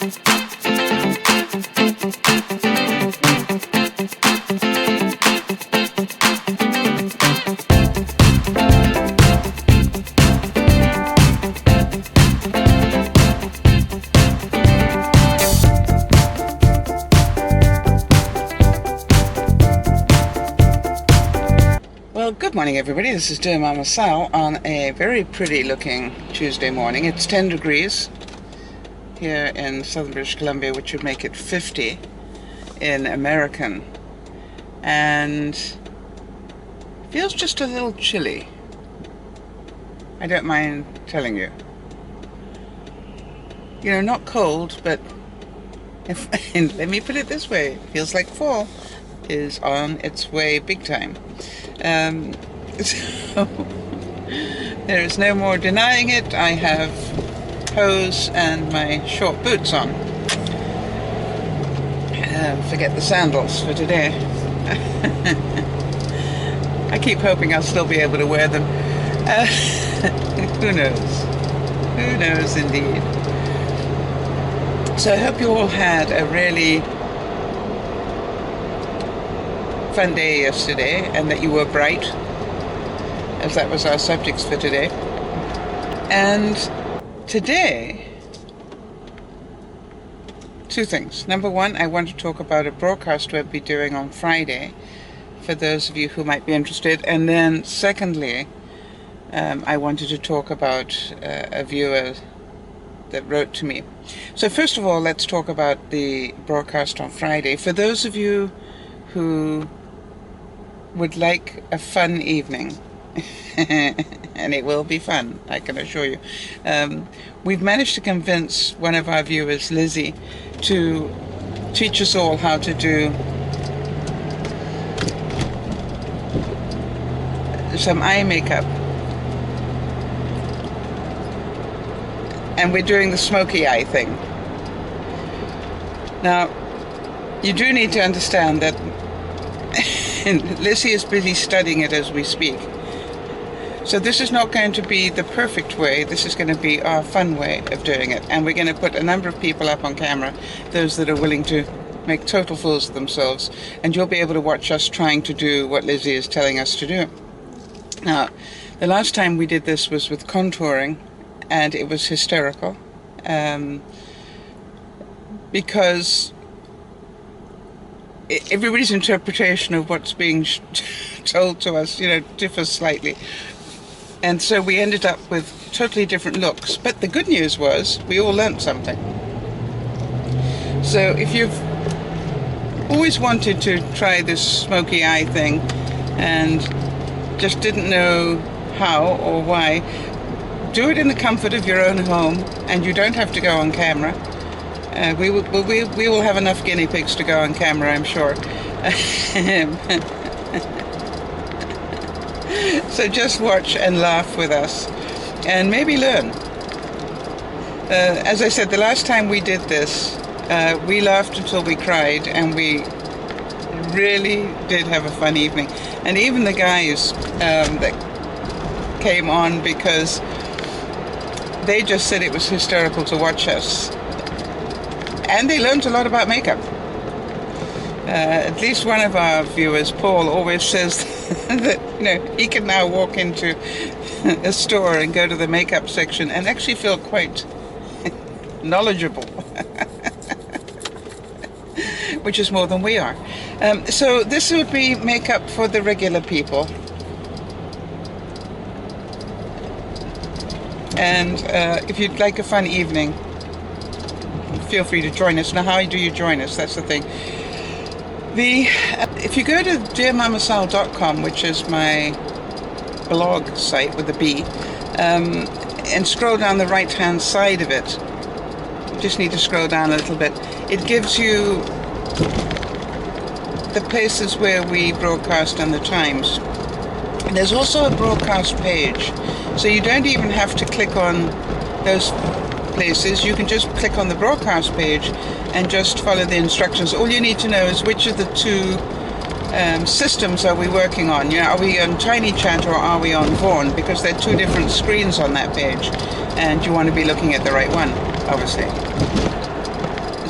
Well, good morning everybody. This is DearMamaSal on a very pretty looking Tuesday morning. It's 10 degrees here in southern British Columbia, which would make it 50 in American. And feels just a little chilly. I don't mind telling you. You know, not cold, but let me put it this way, feels like fall is on its way big time. So there is no more denying it. I have hose and my short boots on. Forget the sandals for today. I keep hoping I'll still be able to wear them. Who knows? Who knows indeed. So I hope you all had a really fun day yesterday, and that you were bright, as that was our subjects for today. And today, two things. Number one, I want to talk about a broadcast we'll be doing on Friday, for those of you who might be interested. And then secondly, I wanted to talk about a viewer that wrote to me. So first of all, let's talk about the broadcast on Friday. For those of you who would like a fun evening, and it will be fun, I can assure you. We've managed to convince one of our viewers, Lizzie, to teach us all how to do some eye makeup. And we're doing the smoky eye thing. Now, you do need to understand that Lizzie is busy studying it as we speak. So this is not going to be the perfect way. This is going to be our fun way of doing it. And we're going to put a number of people up on camera, those that are willing to make total fools of themselves. And you'll be able to watch us trying to do what Lizzie is telling us to do. Now, the last time we did this was with contouring, and it was hysterical. Because everybody's interpretation of what's being told to us, you know, differs slightly. And so we ended up with totally different looks. But the good news was we all learnt something. So if you've always wanted to try this smoky eye thing and just didn't know how or why, do it in the comfort of your own home, and you don't have to go on camera. We will have enough guinea pigs to go on camera, I'm sure. So just watch and laugh with us, and maybe learn. As I said, the last time we did this, we laughed until we cried, and we really did have a fun evening. And even the guys that came on, because they just said it was hysterical to watch us. And they learned a lot about makeup. At least one of our viewers, Paul, always says that, you know, he can now walk into a store and go to the makeup section and actually feel quite knowledgeable, which is more than we are. So this would be makeup for the regular people. And if you'd like a fun evening, feel free to join us. Now, how do you join us? That's the thing. If you go to DearMamaSal.com, which is my blog site with a B, and scroll down the right-hand side of it, you just need to scroll down a little bit. It gives you the places where we broadcast and the times. And there's also a broadcast page, so you don't even have to click on those places. You can just click on the broadcast page and just follow the instructions. All you need to know is which of the two systems are we working on. You know, are we on Tiny Chat or are we on Vaughan? Because there are two different screens on that page, and you want to be looking at the right one, obviously.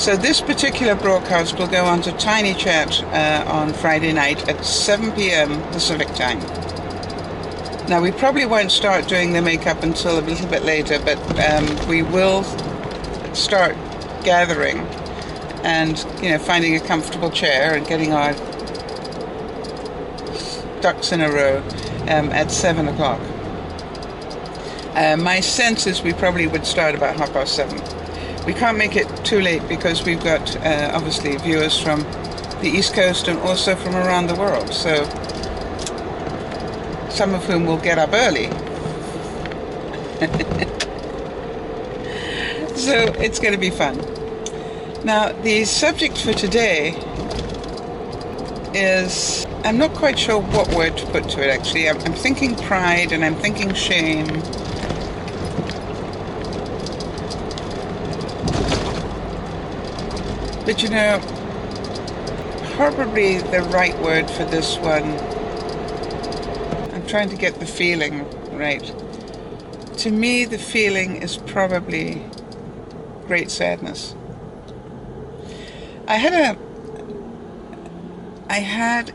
So this particular broadcast will go on to Tiny Chat on Friday night at 7 p.m. Pacific time. Now, we probably won't start doing the makeup until a little bit later, but we will start gathering and, finding a comfortable chair and getting our ducks in a row at 7 o'clock. My sense is we probably would start about 7:30. We can't make it too late because we've got, obviously, viewers from the East Coast and also from around the world. So, some of whom will get up early. So, it's going to be fun. Now, the subject for today is, I'm not quite sure what word to put to it, actually. I'm thinking pride and I'm thinking shame. But probably the right word for this one, I'm trying to get the feeling right. To me, the feeling is probably great sadness. I had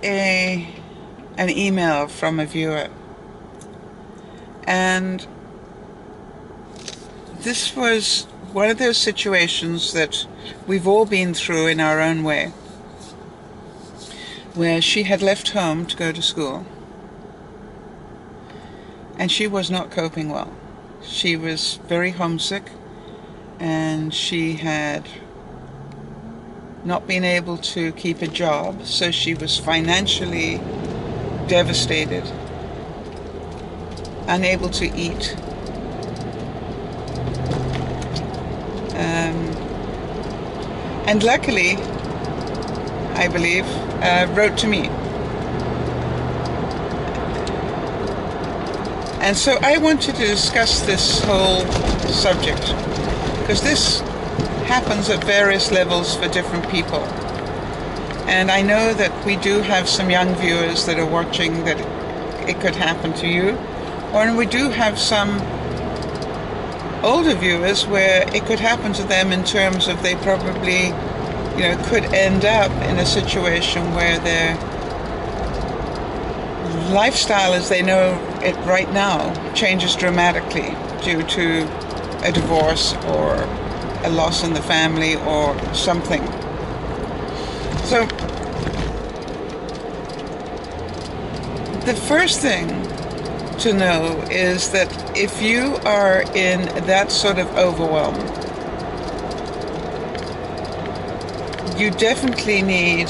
an email from a viewer, and this was one of those situations that we've all been through in our own way, where she had left home to go to school, and she was not coping well. She was very homesick, and she had not been able to keep a job, so she was financially devastated, unable to eat. And luckily, I believe, wrote to me. And so I wanted to discuss this whole subject, because this happens at various levels for different people. And I know that we do have some young viewers that are watching that it could happen to you, or we do have some older viewers where it could happen to them in terms of they probably, could end up in a situation where their lifestyle as they know it right now changes dramatically due to a divorce or a loss in the family or something. So the first thing to know is that if you are in that sort of overwhelm, you definitely need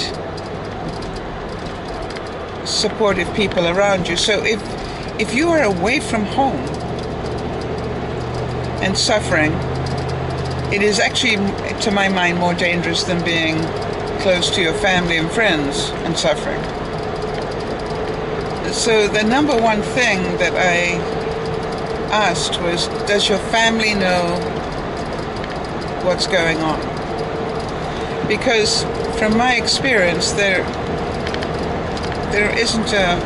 supportive people around you. So if you are away from home and suffering, it is actually, to my mind, more dangerous than being close to your family and friends and suffering. So the number one thing that I asked was, does your family know what's going on? Because from my experience, there isn't a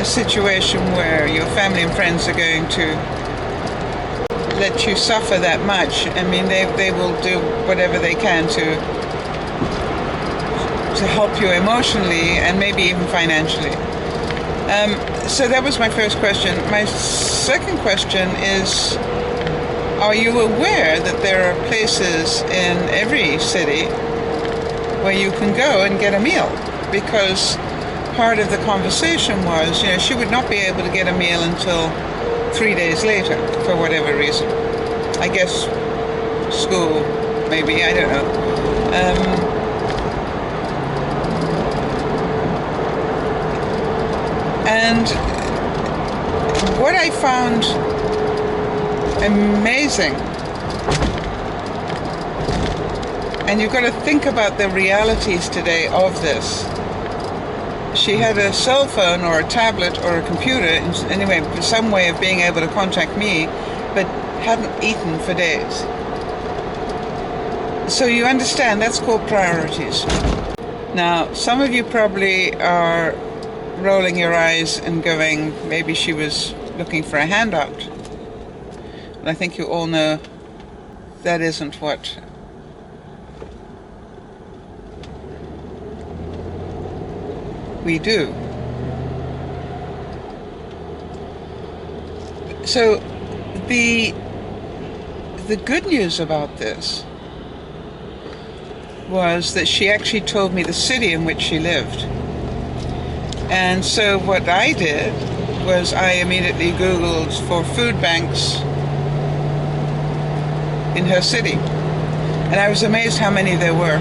situation where your family and friends are going to let you suffer that much. I mean, they will do whatever they can to help you emotionally and maybe even financially. So that was my first question. My second question is, are you aware that there are places in every city where you can go and get a meal? Because part of the conversation was, she would not be able to get a meal until 3 days later for whatever reason. I guess school, maybe, I don't know. And what I found amazing, and you've got to think about the realities today of this. She had a cell phone or a tablet or a computer, anyway, some way of being able to contact me, but hadn't eaten for days. So you understand, that's called priorities. Now, some of you probably are rolling your eyes and going, maybe she was looking for a handout. But I think you all know that isn't what we do. So the good news about this was that she actually told me the city in which she lived. And so what I did was I immediately Googled for food banks in her city. And I was amazed how many there were.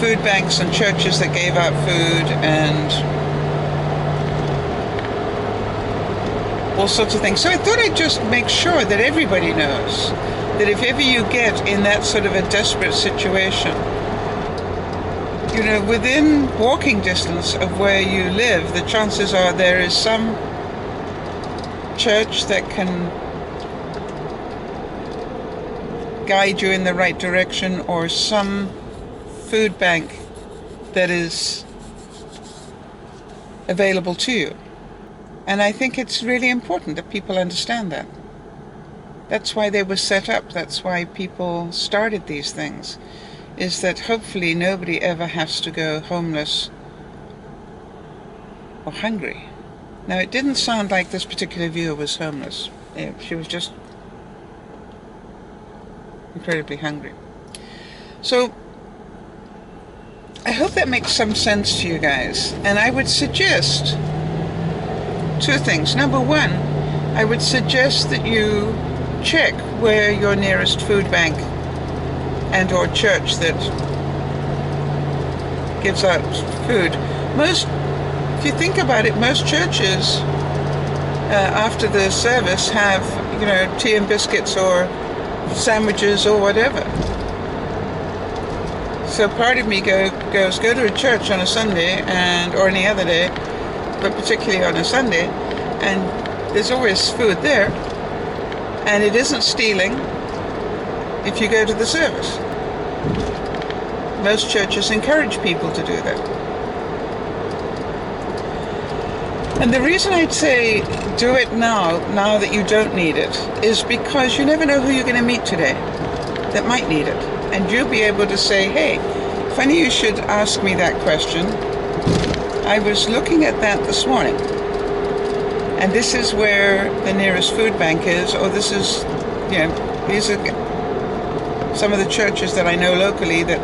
Food banks and churches that gave out food and all sorts of things. So I thought I'd just make sure that everybody knows that if ever you get in that sort of a desperate situation, you know, within walking distance of where you live, the chances are there is some church that can guide you in the right direction, or some food bank that is available to you. And I think it's really important that people understand that. That's why they were set up. That's why people started these things, is that hopefully nobody ever has to go homeless or hungry. Now, it didn't sound like this particular viewer was homeless. She was just incredibly hungry. So I hope that makes some sense to you guys. And I would suggest two things. Number one, I would suggest that you check where your nearest food bank and or church that gives out food. If you think about it, most churches after the service have, you know, tea and biscuits or sandwiches or whatever. So part of me goes, go to a church on a Sunday or any other day, but particularly on a Sunday, and there's always food there, and it isn't stealing if you go to the service. Most churches encourage people to do that. And the reason I'd say do it now that you don't need it, is because you never know who you're going to meet today that might need it. And you'll be able to say, hey, funny you should ask me that question. I was looking at that this morning, and this is where the nearest food bank is, or this is, you know, these are some of the churches that I know locally that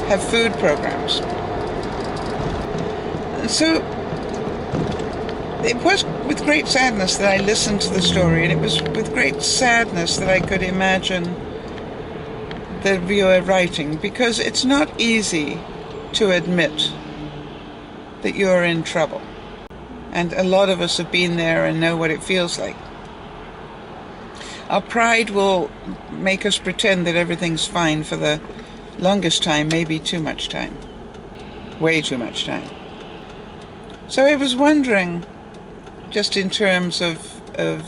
have food programs. And so it was with great sadness that I listened to the story, and it was with great sadness that I could imagine the viewer writing, because it's not easy to admit that you're in trouble. And a lot of us have been there and know what it feels like. Our pride will make us pretend that everything's fine for the longest time, maybe too much time. Way too much time. So I was wondering, just in terms of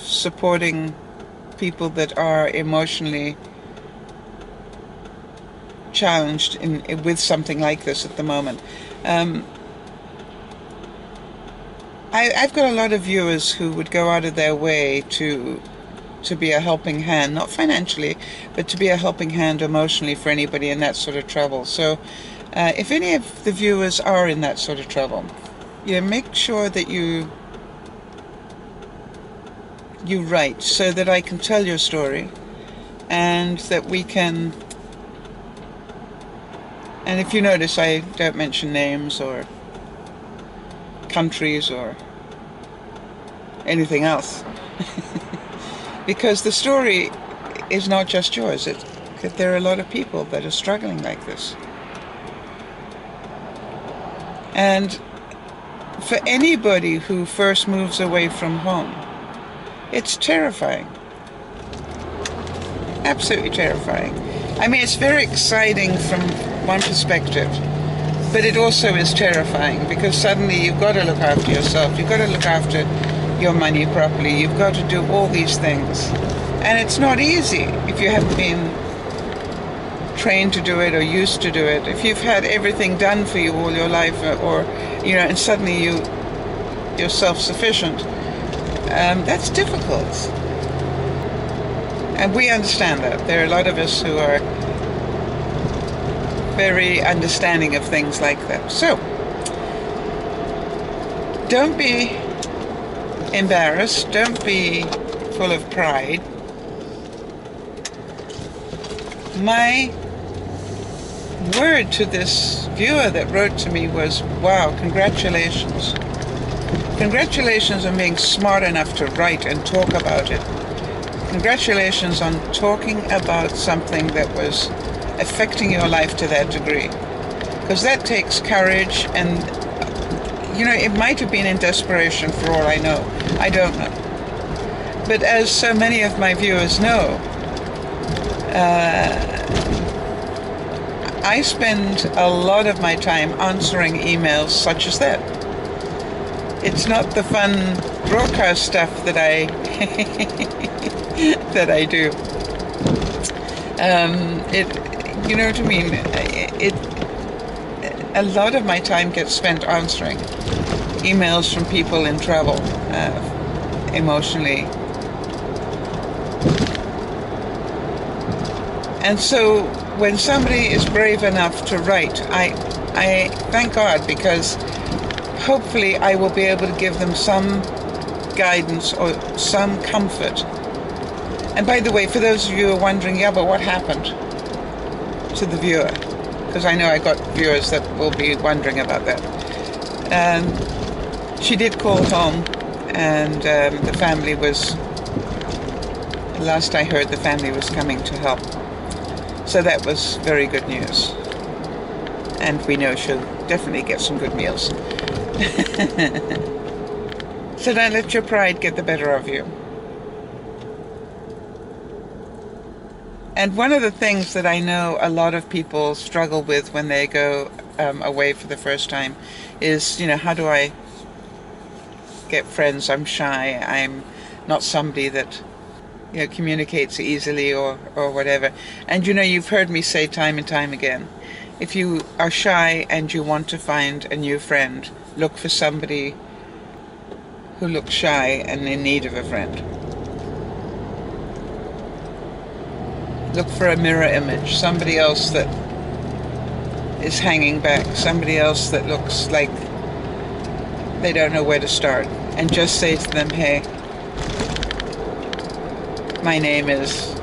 supporting people that are emotionally challenged with something like this at the moment. I've got a lot of viewers who would go out of their way to be a helping hand, not financially, but to be a helping hand emotionally for anybody in that sort of trouble. So if any of the viewers are in that sort of trouble, make sure that you write so that I can tell your story, and that we can. And if you notice, I don't mention names or countries or anything else. Because the story is not just yours. There are a lot of people that are struggling like this. And for anybody who first moves away from home, it's terrifying. Absolutely terrifying. I mean, it's very exciting from one perspective, but it also is terrifying, because suddenly you've got to look after yourself, you've got to look after your money properly, you've got to do all these things. And it's not easy if you haven't been trained to do it or used to do it. If you've had everything done for you all your life, or and suddenly you're self-sufficient, that's difficult. And we understand that. There are a lot of us who are very understanding of things like that. So, don't be embarrassed. Don't be full of pride. My word to this viewer that wrote to me was, wow, congratulations. Congratulations on being smart enough to write and talk about it. Congratulations on talking about something that was affecting your life to that degree. Because that takes courage, and, you know, it might have been in desperation for all I know. I don't know. But as so many of my viewers know, I spend a lot of my time answering emails such as that. It's not the fun broadcast stuff that I that I do. You know what I mean? A lot of my time gets spent answering emails from people in trouble, emotionally. And so when somebody is brave enough to write, I thank God, because hopefully I will be able to give them some guidance or some comfort. And by the way, for those of you who are wondering, yeah, but what happened to the viewer? Because I know I got viewers that will be wondering about that. She did call home, and the family was, last I heard, the family was coming to help. So that was very good news. And we know she'll definitely get some good meals. So don't let your pride get the better of you. And one of the things that I know a lot of people struggle with when they go away for the first time is, you know, how do I get friends? I'm shy. I'm not somebody that, you know, communicates easily or whatever. And you know, you've heard me say time and time again, if you are shy and you want to find a new friend, look for somebody who looks shy and in need of a friend. Look for a mirror image, somebody else that is hanging back, somebody else that looks like they don't know where to start, and just say to them, hey, my name is,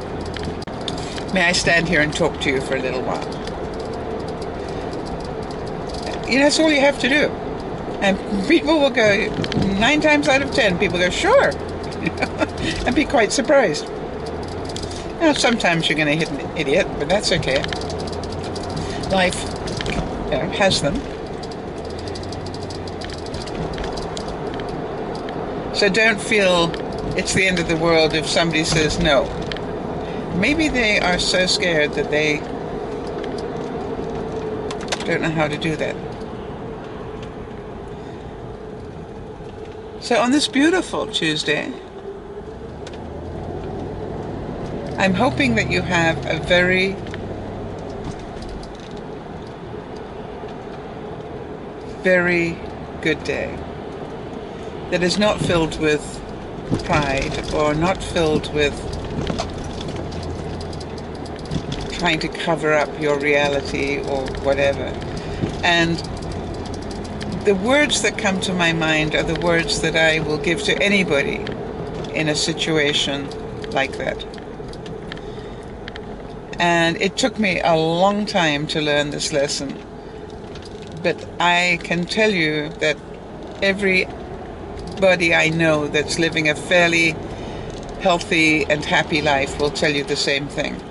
may I stand here and talk to you for a little while? You know, that's all you have to do. And people will go, 9 times out of 10, people go, sure, and be quite surprised. Now, sometimes you're going to hit an idiot, but that's okay. Life, you know, has them. So don't feel it's the end of the world if somebody says no. Maybe they are so scared that they don't know how to do that. So on this beautiful Tuesday, I'm hoping that you have a very, very good day that is not filled with pride or not filled with trying to cover up your reality or whatever. And the words that come to my mind are the words that I will give to anybody in a situation like that. And it took me a long time to learn this lesson, but I can tell you that everybody I know that's living a fairly healthy and happy life will tell you the same thing.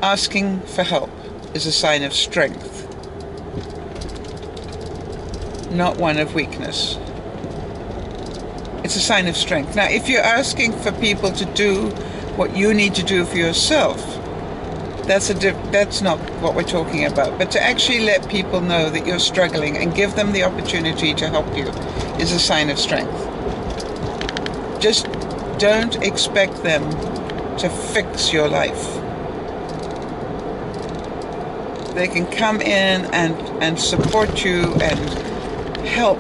Asking for help is a sign of strength, not one of weakness. It's a sign of strength. Now, if you're asking for people to do what you need to do for yourself, that's not what we're talking about. But to actually let people know that you're struggling and give them the opportunity to help you is a sign of strength. Just don't expect them to fix your life. They can come in and support you and help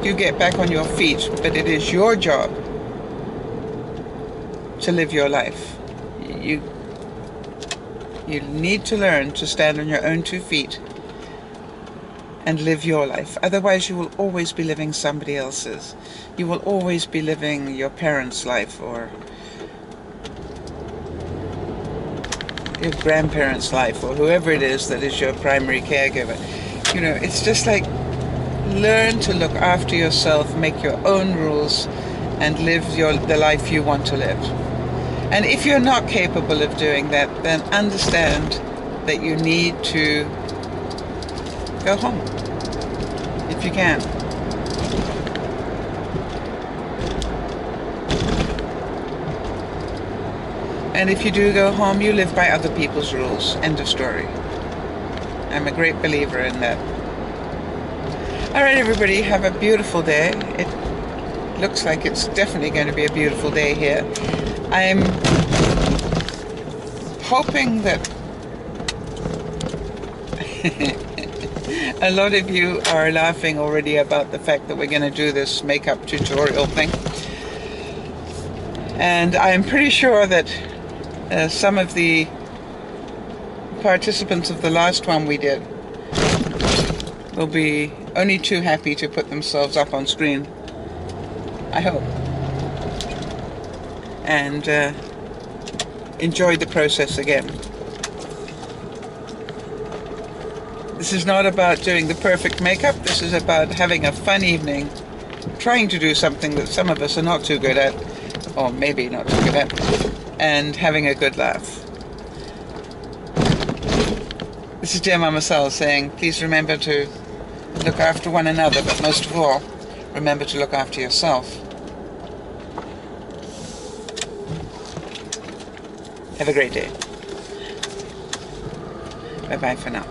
you get back on your feet, but it is your job to live your life. You need to learn to stand on your own 2 feet and live your life. Otherwise, you will always be living somebody else's. You will always be living your parents' life or your grandparents' life or whoever it is that is your primary caregiver. You know, it's just like, learn to look after yourself, make your own rules, and live the life you want to live. And if you're not capable of doing that, then understand that you need to go home, if you can. And if you do go home, you live by other people's rules. End of story. I'm a great believer in that. All right, everybody, have a beautiful day. It looks like it's definitely going to be a beautiful day here. I'm hoping that a lot of you are laughing already about the fact that we're going to do this makeup tutorial thing. And I'm pretty sure that some of the participants of the last one we did will be only too happy to put themselves up on screen, I hope, and enjoy the process again. This is not about doing the perfect makeup. This is about having a fun evening, trying to do something that some of us are not too good at, or maybe not too good at, and having a good laugh. This is DearMamaSal saying, please remember to look after one another, but most of all, remember to look after yourself. Have a great day. Bye-bye for now.